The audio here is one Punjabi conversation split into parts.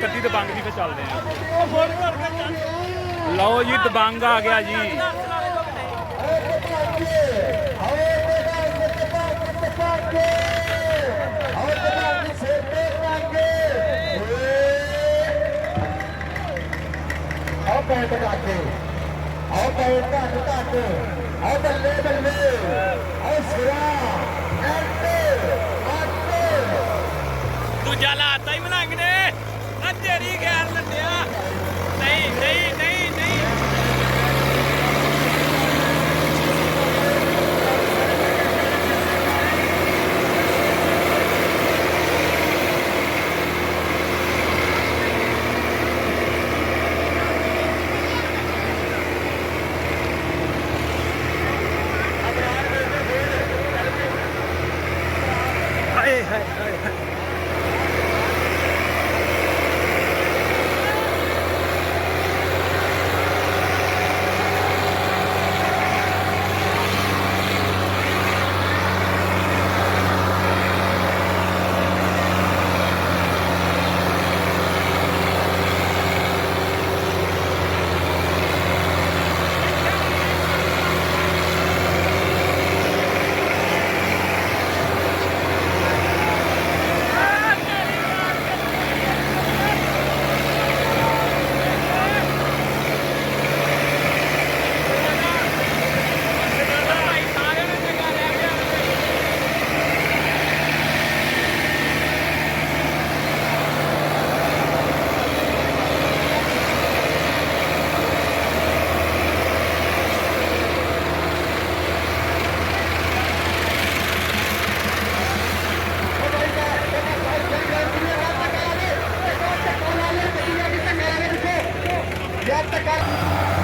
ਇੱਕ ਅੱਧੀ ਦਬੰਗ ਦੀ ਫਿਰ ਚੱਲਦੇ ਆ। ਲਓ ਜੀ ਦਬੰਗ ਆ ਗਿਆ ਜੀ। आओ पैर तक तक आओ बल्ले बल्ले आओ सिरा ਦੂਜਾ ਲਾਤਾ ਹੀ ਮਲੰਗ ਨੇ। ਆ ਤੇਰੀ ਗੈਰ ਲੱਡਿਆ। ਨਹੀਂ ਨਹੀਂ ਨਹੀਂ ਨਹੀਂ ਹਾਏ ਹਾਏ ਹਾਏ ਹਾਏ।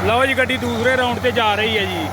ਲਓ ਜੀ ਗੱਡੀ ਦੂਸਰੇ ਰਾਉਂਡ ਤੇ ਜਾ ਰਹੀ ਹੈ ਜੀ।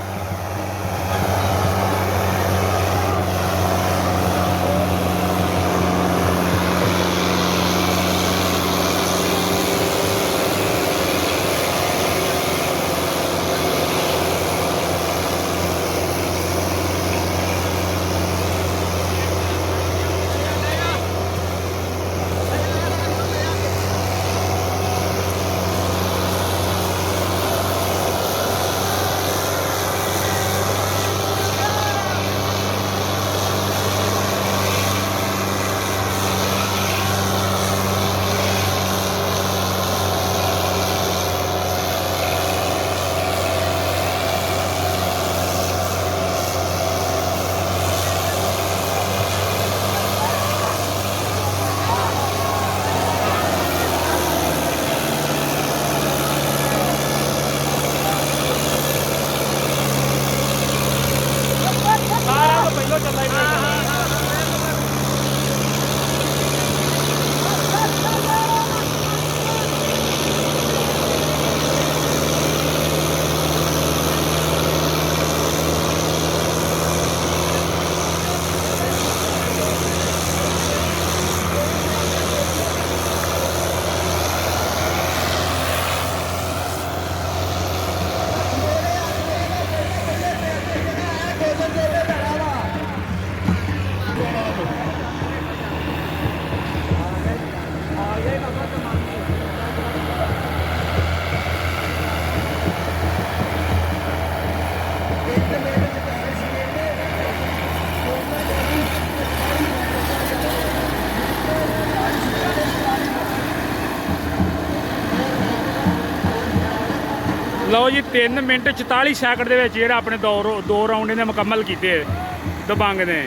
ਲਓ ਜੀ 3 ਮਿੰਟ 44 ਸੈਕਿੰਡ ਦੇ ਵਿੱਚ ਜਿਹੜਾ ਆਪਣੇ ਦੋ ਰਾਉਂਡ ਇਹਨੇ ਮੁਕੰਮਲ ਕੀਤੇ ਦਬੰਗ ਨੇ।